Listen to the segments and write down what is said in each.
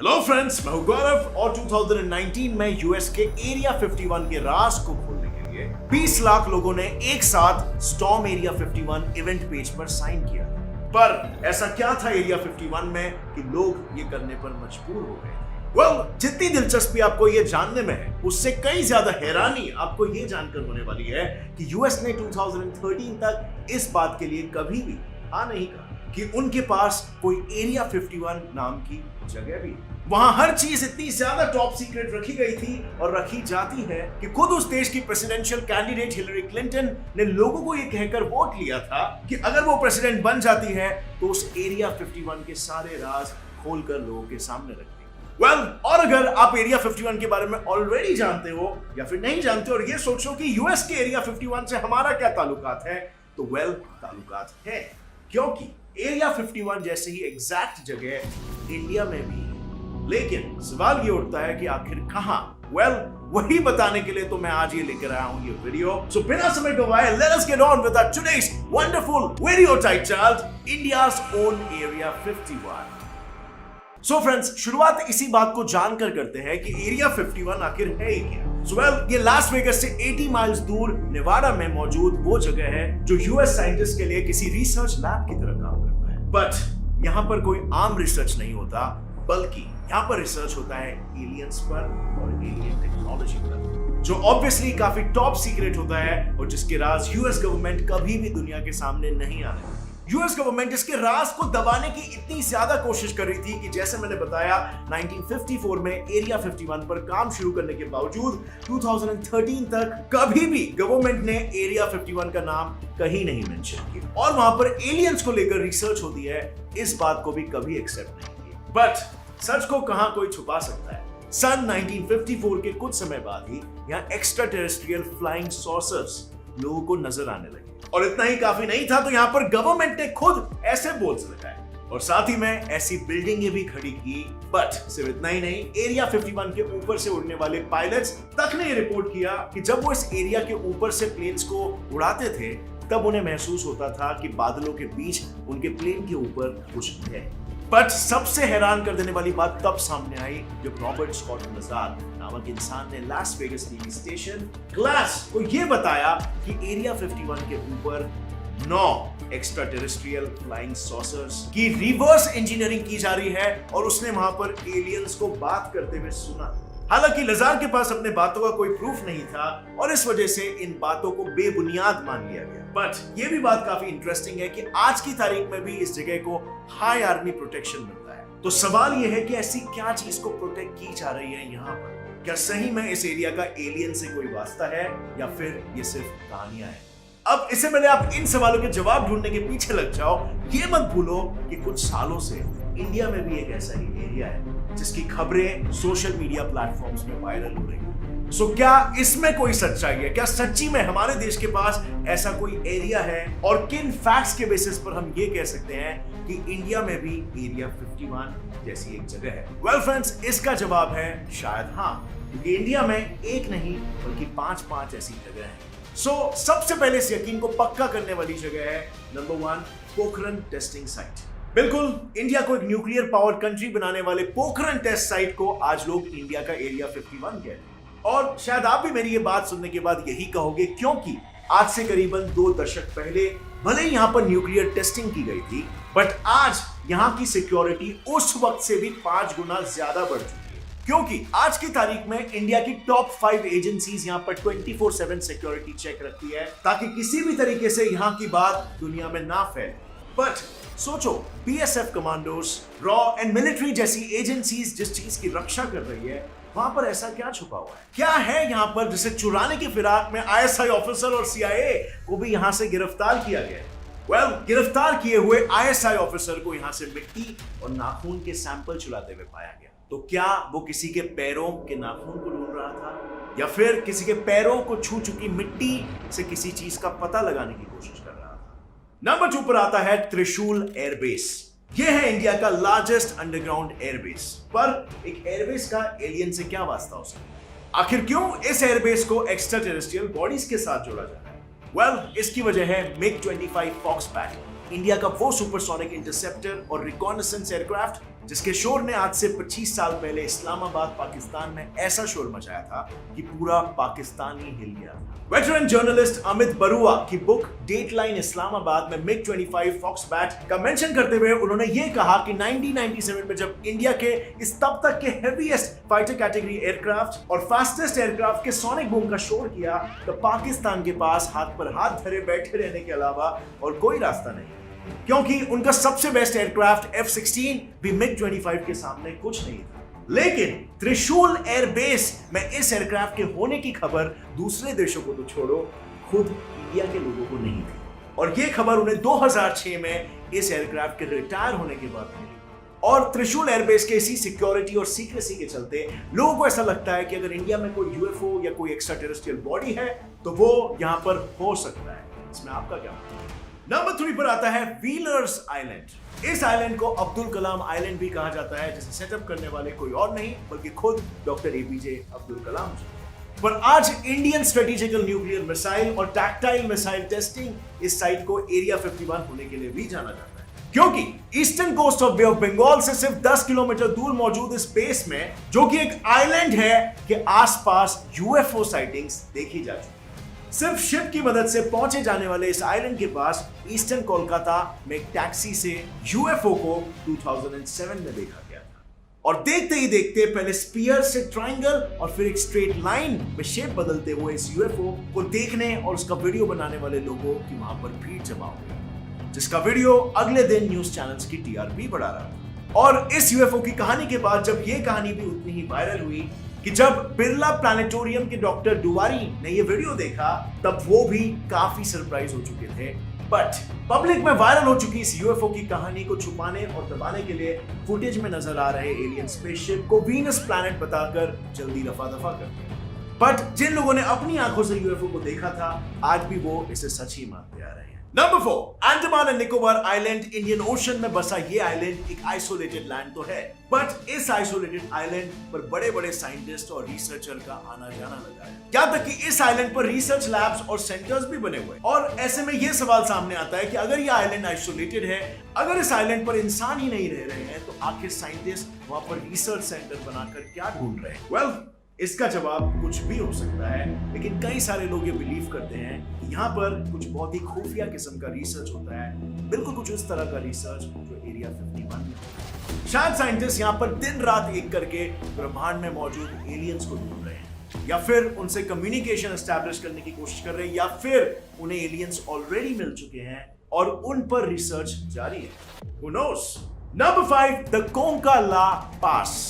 Hello friends, मैं हूं गौरव और 2019 में यूएस के एरिया 51 के राज को खोलने के लिए 20 लाख लोगों ने एक साथ स्टॉर्म एरिया 51 इवेंट पेज पर साइन किया। पर ऐसा क्या था एरिया 51 में कि लोग ये करने पर मजबूर हो गए? जितनी दिलचस्पी आपको ये जानने में है, उससे कई ज्यादा हैरानी आपको ये जानकर होने वाली है कि यूएस ने 2013 तक इस बात के लिए कभी भी हाँ नहीं कहा कि उनके पास कोई एरिया 51 नाम की जगह भी। वहां हर चीज इतनी ज्यादा टॉप सीक्रेट रखी गई थी और रखी जाती है कि खुद उस देश की प्रेसिडेंशियल कैंडिडेट हिलरी क्लिंटन ने लोगों को ये कहकर वोट लिया था कि अगर वो प्रेसिडेंट बन जाती है तो उस एरिया 51 के सारे राज खोलकर लोगों के सामने रख देगी। और अगर आप एरिया 51 के बारे में ऑलरेडी जानते हो या फिर नहीं जानते और ये सोचो कि यूएस के एरिया 51 से हमारा क्या ताल्लुकात है, तो ताल्लुकात है, क्योंकि एरिया 51 जैसे ही एग्जैक्ट जगह इंडिया में भी है। लेकिन सवाल ये उठता है कि आखिर कहां? वही बताने के लिए तो मैं आज ये लेकर आया हूं ये वीडियो। सो बिना समय गवाए let us get on with our today's wonderful video titled India's own area 51। So friends, शुरुआत इसी बात को जानकर करते हैं कि एरिया 51 आखिर है ही क्या। ये लास वेगस से 80 माइल्स दूर नेवाडा में मौजूद वो जगह है जो यूएस साइंटिस्ट के लिए किसी रिसर्च लैब की तरह काम करता है। बट यहाँ पर कोई आम रिसर्च नहीं होता, बल्कि यहाँ पर रिसर्च होता है एलियंस पर और एलियन टेक्नोलॉजी पर, जो ऑब्वियसली काफी टॉप सीक्रेट होता है और जिसके राज यूएस गवर्नमेंट कभी भी दुनिया के सामने नहीं आने वाली। यूएस गवर्नमेंट इसके राज को दबाने की इतनी ज्यादा कोशिश कर रही थी कि जैसे मैंने बताया 1954 में एरिया 51 पर काम शुरू करने के बावजूद 2013 तक कभी भी गवर्नमेंट ने एरिया 51 का नाम कहीं नहीं मेंशन किया और वहां पर एलियंस को लेकर रिसर्च होती है, इस बात को भी कभी एक्सेप्ट नहीं किया। बट सच को कहां कोई छुपा सकता है। सन 1954 के कुछ समय बाद ही यहाँ एक्स्ट्रा टेरेस्ट्रियल फ्लाइंग सॉसर्स लोगों को नजर आने लगे और इतना ही काफी नहीं था तो यहाँ पर गवर्नमेंट ने खुद ऐसे बोर्ड्स लगाए और साथ ही में ऐसी बिल्डिंगें भी खड़ी की। बट सिर्फ इतना ही नहीं, एरिया 51 के ऊपर से उड़ने वाले पायलट्स तक ने रिपोर्ट किया कि जब वो इस एरिया के ऊपर से प्लेन्स को उड़ाते थे तब उन्हें महसूस होता था कि बादलों के बीच उनके प्लेन के ऊपर कुछ है। बट सबसे हैरान कर देने वाली बात तब सामने आई जब रॉबर्ट स्कॉट मजार नामक इंसान ने Las Vegas TV station glass को यह बताया कि एरिया 51 के ऊपर 9 एक्स्ट्रा टेरेस्ट्रियल फ्लाइंग सॉसर्स की रिवर्स इंजीनियरिंग की जा रही है और उसने वहां पर एलियंस को बात करते हुए सुना। हालांकि लजार के पास अपने बातों का कोई प्रूफ नहीं था और इस वजह से इन बातों को बेबुनियाद मान लिया गया। बट ये भी बात काफी इंटरेस्टिंग है कि आज की तारीख में भी इस जगह को हाई आर्मी प्रोटेक्शन मिलता है। तो सवाल ये है कि ऐसी क्या चीज को प्रोटेक्ट की जा रही है यहाँ पर? क्या सही में इस एरिया का एलियन से कोई वास्ता है या फिर ये सिर्फ कहानियां हैं? अब इससे पहले आप इन सवालों के जवाब ढूंढने के पीछे लग जाओ, ये मत भूलो कि कुछ सालों से इंडिया में भी एक ऐसा ही एरिया है जिसकी खबरें सोशल मीडिया प्लेटफॉर्म्स में वायरल हो रही है। सो क्या इसमें कोई सच्चाई है? क्या सच्ची में हमारे देश के पास ऐसा कोई एरिया है और किन फैक्ट्स के बेसिस पर हम ये कह सकते हैं कि इंडिया में भी एरिया 51 जैसी एक जगह है? फ्रेंड्स, इसका जवाब है शायद हाँ, क्योंकि इंडिया में एक नहीं बल्कि 5 ऐसी जगह है। सबसे पहले इस यकीन को पक्का करने वाली जगह है नंबर 1 पोखरण टेस्टिंग साइट। बिल्कुल, इंडिया को एक न्यूक्लियर पावर्ड कंट्री बनाने वाले पोखरण टेस्ट साइट को आज लोग इंडिया का एरिया 51 कहते हैं और शायद आप भी मेरी ये बात सुनने के बाद यही कहोगे, क्योंकि आज से करीबन 2 दशक पहले भले ही यहाँ पर न्यूक्लियर टेस्टिंग की गई थी, बट आज यहाँ की सिक्योरिटी उस वक्त से भी 5 गुना ज्यादा बढ़ चुकी है, क्योंकि आज की तारीख में इंडिया की टॉप 5 एजेंसीज यहाँ पर 24/7 सिक्योरिटी चेक रखती है ताकि किसी भी तरीके से यहाँ की बात दुनिया में ना फैले। बट सोचो, BSF commandos, raw and military जैसी एजेंसीज जिस चीज की रक्षा कर रही है, वहां पर ऐसा क्या छुपा हुआ है? क्या है यहाँ पर जिसे चुराने की फिराक में आईएसआई ऑफिसर और सीआईए को भी यहाँ से गिरफ्तार किया गया? गिरफ्तार किए हुए आईएसआई ऑफिसर को यहाँ से मिट्टी और नाखून के सैंपल चुराते हुए पाया गया। तो क्या वो किसी के पैरों के नाखून को ढूंढ रहा था या फिर किसी के पैरों को छू चुकी मिट्टी से किसी चीज का पता लगाने की कोशिश कर रहा था? नंबर 2 पर आता है त्रिशूल एयरबेस। यह है इंडिया का लार्जेस्ट अंडरग्राउंड एयरबेस। पर एक एयरबेस का एलियन से क्या वास्ता हो सकता है? आखिर क्यों इस एयरबेस को एक्स्ट्रा टेरेस्ट्रियल बॉडीज के साथ जोड़ा जा रहा है? इसकी वजह है मिग 25 फॉक्सबैक, इंडिया का वो सुपरसोनिक इंटरसेप्टर और रिकॉनेसेंस एयरक्राफ्ट जिसके शोर ने आज से 25 साल पहले इस्लामाबाद पाकिस्तान में ऐसा शोर मचाया था कि पूरा पाकिस्तान ही हिल गया था। वेटरन जर्नलिस्ट अमित बरुआ की बुक डेटलाइन इस्लामाबाद में मिग 25 फॉक्सबैट का मेंशन करते हुए उन्होंने ये कहा कि 1997 में जब इंडिया के इस तब तक के हेवीएस्ट फाइटर कैटेगरी एयरक्राफ्ट और फास्टेस्ट एयरक्राफ्ट के सोनिक बूम का शोर किया तो पाकिस्तान के पास हाथ पर हाथ धरे बैठे रहने के अलावा और कोई रास्ता नहीं, क्योंकि उनका सबसे बेस्ट एयरक्राफ्ट F-16 भी मिग 25 के सामने कुछ नहीं था। लेकिन त्रिशूल एयरबेस में इस एयरक्राफ्ट के होने की खबर दूसरे देशों को तो छोड़ो, खुद इंडिया के लोगों को नहीं थी। और ये खबर उन्हें 2006 में इस एयरक्राफ्ट के रिटायर होने के बाद मिली। और त्रिशूल एयरबेस के इसी सिक्योरिटी और सीक्रेसी के चलते लोगों को ऐसा लगता है कि अगर इंडिया में कोई यूएफओ या कोई एक्स्ट्रा टेरेस्ट्रियल बॉडी है तो वो यहां पर हो सकता है। इसमें आपका क्या मतलब है? नंबर 3 पर आता है व्हीलर्स आइलैंड। इस आइलैंड को अब्दुल कलाम आइलैंड भी कहा जाता है, जिसे सेटअप करने वाले कोई और नहीं बल्कि खुद डॉक्टर एपीजे अब्दुल कलाम जी। पर आज इंडियन स्ट्रेटेजिकल न्यूक्लियर मिसाइल और टैक्टाइल मिसाइल टेस्टिंग इस साइट को एरिया 51 होने के लिए भी जाना जाता है, क्योंकि eastern coast of Bay of Bengal से सिर्फ 10 किलोमीटर दूर मौजूद इस बेस में, जो कि एक आइलैंड है, के आसपास यूएफओ साइटिंग्स देखी जा चुकी। सिर्फ शिप की मदद से पहुंचे जाने वाले इस आइलैंड के पास ईस्टर्न कोलकाता में एक टैक्सी से यूएफओ को 2007 में देखा गया था। और देखते ही देखते पहले स्पीयर से ट्रायंगल और फिर एक स्ट्रेट लाइन में शेप बदलते हुए इस यूएफओ को देखने और उसका वीडियो बनाने वाले लोगों की वहां पर भीड़ जमा हो गई, जिसका वीडियो अगले दिन न्यूज चैनल्स की टीआरपी बढ़ा रहा था। और इस यूएफओ की कहानी के बाद जब ये कहानी भी उतनी ही वायरल हुई कि जब बिरला प्लानिटोरियम के डॉक्टर दुवारी ने ये वीडियो देखा तब वो भी काफी सरप्राइज हो चुके थे। बट पब्लिक में वायरल हो चुकी इस यूएफओ की कहानी को छुपाने और दबाने के लिए फुटेज में नजर आ रहे एलियन स्पेसशिप को वीनस प्लैनेट बताकर जल्दी रफा दफा करते हैं। बट जिन लोगों ने अपनी आंखों से यूएफओ को देखा था आज भी वो इसे सच ही मानते आ रहे हैं। Number 4, Andaman and Nicobar island Indian ocean में बसा ये आइलैंड एक आइसोलेटेड लैंड तो है, बट इस आइसोलेटेड आइलैंड पर बड़े बड़े साइंटिस्ट और रिसर्चर का आना जाना लगा है। क्या तक कि इस आइलैंड पर रिसर्च लैब्स और सेंटर्स भी बने हुए हैं। और ऐसे में ये सवाल सामने आता है कि अगर ये आइलैंड आइसोलेटेड है, अगर इस आइलैंड पर इंसान ही नहीं रह रहे हैं, तो आखिर साइंटिस्ट वहां पर रिसर्च सेंटर बनाकर क्या ढूंढ रहे हैं? वेल, इसका जवाब कुछ भी हो सकता है, लेकिन कई सारे लोग ये बिलीव करते हैं कि यहाँ पर कुछ बहुत ही खुफिया किस्म का रिसर्च होता है, बिल्कुल कुछ उस तरह का रिसर्च जो एरिया 51 में होता है। शायद साइंटिस्ट यहाँ पर दिन रात एक करके ब्रह्मांड में मौजूद एलियंस को ढूंढ रहे हैं, या फिर उनसे कम्युनिकेशन एस्टैब्लिश करने की कोशिश कर रहे हैं, या फिर उन्हें एलियंस ऑलरेडी मिल चुके हैं और उन पर रिसर्च जारी है। Who knows? Number 5, the Konka La Pass।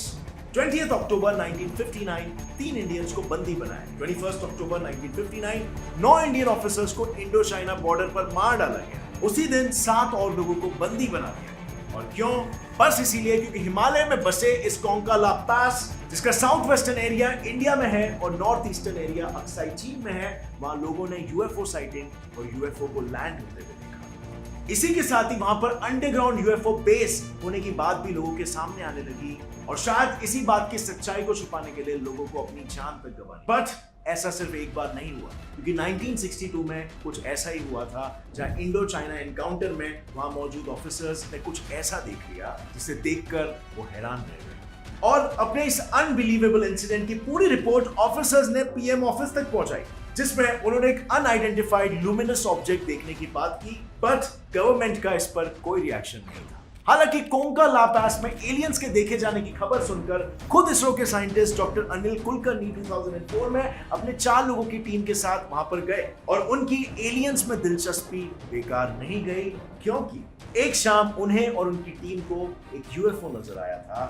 20 October 1959 3 Indians को बंदी बनाया। 21 अक्टूबर 1959 9 इंडियन ऑफिसर्स को इंडो चाइना बॉर्डर पर मार डाला गया। उसी दिन 7 और लोगों को बंदी बना दिया। और क्यों? बस इसीलिए क्योंकि हिमालय में बसे इस कोंका ला पास, जिसका साउथ वेस्टर्न एरिया इंडिया में है और नॉर्थ ईस्टर्न एरिया अक्साई चीन में है, वहां लोगों ने यूएफओ साइटिंग और यूएफओ को लैंड होते हुए देखा। इसी के साथ ही वहां पर अंडरग्राउंड यूएफओ बेस होने की बात भी लोगों के सामने आने लगी, और शायद इसी बात की सच्चाई को छुपाने के लिए लोगों को अपनी जान तक गंवानी। बट ऐसा सिर्फ एक बार नहीं हुआ, क्योंकि 1962 में कुछ ऐसा ही हुआ था, जहां इंडो चाइना एनकाउंटर में वहां मौजूद ऑफिसर्स ने कुछ ऐसा देख लिया जिसे देखकर वो हैरान रह गए, और अपने इस अनबिलीवेबल इंसिडेंट की पूरी रिपोर्ट ऑफिसर्स ने पीएम ऑफिस तक पहुंचाई, जिसमें उन्होंने एक अनआइडेंटिफाइड लुमिनस ऑब्जेक्ट देखने की बात की, बट गवर्नमेंट का इस पर कोई रिएक्शन नहीं था। हालांकि कोंका ला पास में एलियंस के देखे जाने की खबर सुनकर खुद इसरो के साइंटिस्ट डॉक्टर अनिल कुलकर्णी 2004 में अपने 4 लोगों की टीम के साथ वहां पर गए, और उनकी एलियंस में दिलचस्पी बेकार नहीं गई, क्योंकि एक शाम उन्हें और उनकी टीम को एक यूएफओ नजर आया था।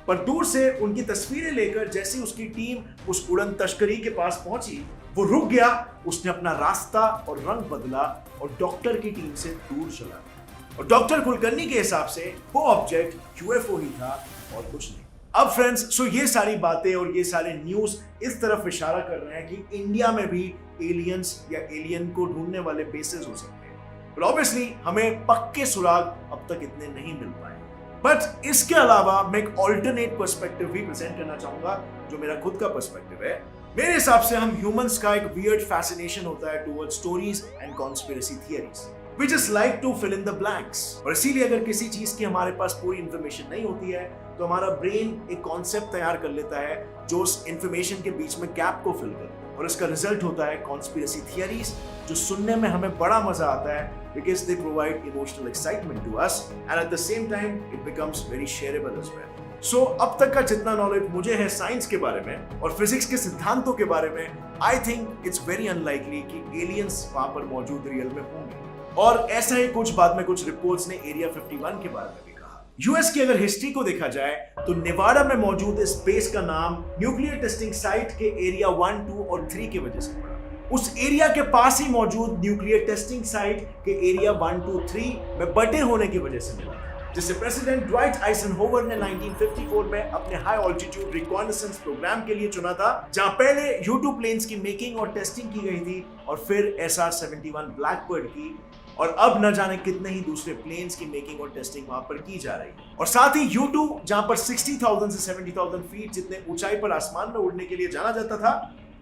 पर दूर से उनकी तस्वीरें लेकर जैसे उसकी टीम उस उड़न तस्करी के पास पहुंची, वो रुक गया, उसने अपना रास्ता और रंग बदला और डॉक्टर की टीम से दूर चला। और डॉक्टर कुलकर्णी के हिसाब से वो ऑब्जेक्ट यूएफओ ही था और कुछ नहीं। अब फ्रेंड्स, सो ये सारी बातें और ये सारे न्यूज इस तरफ इशारा कर रहे हैं कि इंडिया में भी एलियंस या एलियन को ढूंढने वाले बेसेस हो सकते हैं, पर ऑब्वियसली हमें पक्के सुराग अब तक इतने नहीं मिल पाए। बट इसके अलावा मैं एक ऑल्टरनेट पर्सपेक्टिव भी प्रेजेंट करना चाहूंगा, जो मेरा खुद का पर्सपेक्टिव है। मेरे हिसाब से हम ह्यूमंस का एक वियर्ड फैसिनेशन होता है towards stories and conspiracy theories. We just like to fill in the blanks. और इसीलिए अगर किसी चीज की हमारे पास पूरी इंफॉर्मेशन नहीं होती है तो हमारा ब्रेन एक कॉन्सेप्ट तैयार कर लेता है जो उस इंफॉर्मेशन के बीच में गैप को फिल करता है, और इसका रिजल्ट होता है कॉन्स्पिरेसी थियरीज, जो सुनने में हमें बड़ा मजा आता है because they provide emotional excitement to us and at the same time it becomes very shareable as well. So अब तक का जितना नॉलेज मुझे है साइंस के बारे में और फिजिक्स के सिद्धांतों के बारे में, I think it's very unlikely कि एलियंस वहां पर मौजूद रियल में होंगे। और ऐसा ही कुछ बाद में कुछ रिपोर्ट्स ने एरिया 51 के बारे में भी कहा। यूएस की अगर हिस्ट्री को देखा जाए तो नेवाडा में मौजूद इस बेस का नाम न्यूक्लियर टेस्टिंग साइट के एरिया 1, 2 और 3 की वजह से पड़ा। उस एरिया के पास ही मौजूद न्यूक्लियर टेस्टिंग साइट के एरिया 1, 2, 3 में बटे होने की वजह से मिला, जिसे प्रेसिडेंट ड्वाइट आइजनहोवर ने 1954 में अपने हाई ऑल्टीट्यूड रिकॉनेसेंस प्रोग्राम के लिए चुना था, जहां पहले U-2 प्लेन्स की मेकिंग और टेस्टिंग की गई थी और फिर SR-71 ब्लैकबर्ड की, और अब न जाने कितने ही दूसरे प्लेन्स की मेकिंग और टेस्टिंग वहां पर की जा रही है। और साथ ही U-2 जहां पर 60,000 से 70,000 फीट जितने ऊंचाई पर आसमान में उड़ने के लिए जाना जाता था,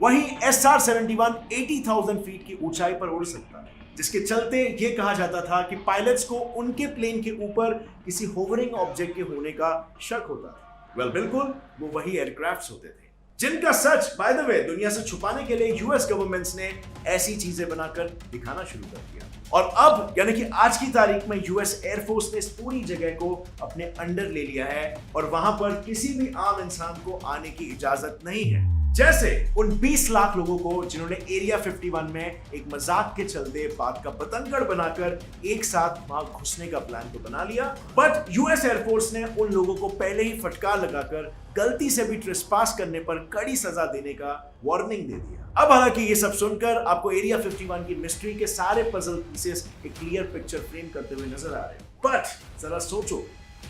वहीं SR-71 80,000 फीट की ऊंचाई पर उड़ सकता है, जिसके चलते यह कहा जाता था कि पायलट्स को उनके प्लेन के ऊपर किसी होवरिंग ऑब्जेक्ट के होने का शक होता था। वेल, बिल्कुल वो वही एयरक्राफ्ट्स होते थे जिनका सच बाय द वे दुनिया से छुपाने के लिए यूएस गवर्नमेंट्स ने ऐसी चीजें बनाकर दिखाना शुरू कर दिया। और अब यानी कि आज की तारीख में यूएस एयरफोर्स ने इस पूरी जगह को अपने अंडर ले लिया है और वहां पर किसी भी आम इंसान को आने की इजाजत नहीं है। जैसे उन 20 लाख लोगों को जिन्होंने एरिया 51 में एक मजाक के चलते बात का बतंगड़ बनाकर एक साथ वहां घुसने का प्लान तो बना लिया, बट यूएस एयरफोर्स ने उन लोगों को पहले ही फटकार लगाकर गलती से भी ट्रेसपास करने पर कड़ी सजा देने का वार्निंग दे दिया। अब हालांकि ये सब सुनकर आपको एरिया 51 की मिस्ट्री के सारे पजल पीसेस एक क्लियर पिक्चर फ्रेम करते हुए नजर आ रहे हैं, बट जरा सोचो,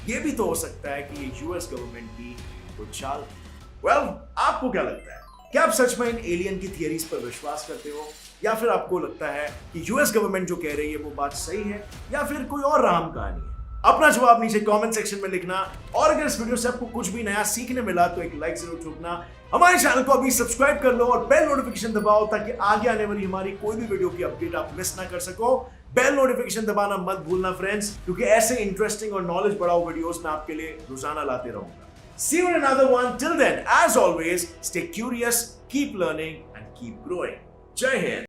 ये भी तो हो सकता है कि ये यूएस गवर्नमेंट की कोई चाल। वेल, आपको क्या लगता है? क्या आप सच में इन एलियन की थियरीज पर विश्वास करते हो, या फिर आपको लगता है कि यूएस गवर्नमेंट जो कह रही है वो बात सही है, या फिर कोई और राम कहानी है? अपना जवाब नीचे कमेंट सेक्शन में लिखना, और अगर इस वीडियो से आपको कुछ भी नया सीखने मिला तो एक लाइक जरूर ठोकना। हमारे चैनल को अभी सब्सक्राइब कर लो और बेल नोटिफिकेशन दबाओ ताकि आगे आने वाली हमारी कोई भी वीडियो की अपडेट आप मिस ना कर सको। बेल नोटिफिकेशन दबाना मत भूलना फ्रेंड्स, क्योंकि ऐसे इंटरेस्टिंग और नॉलेज बढ़ाओ वीडियोस मैं आपके लिए रोजाना लाते रहूंगा। See you in another one. Till then, as always, stay curious, keep learning, and keep growing. Jai Hind.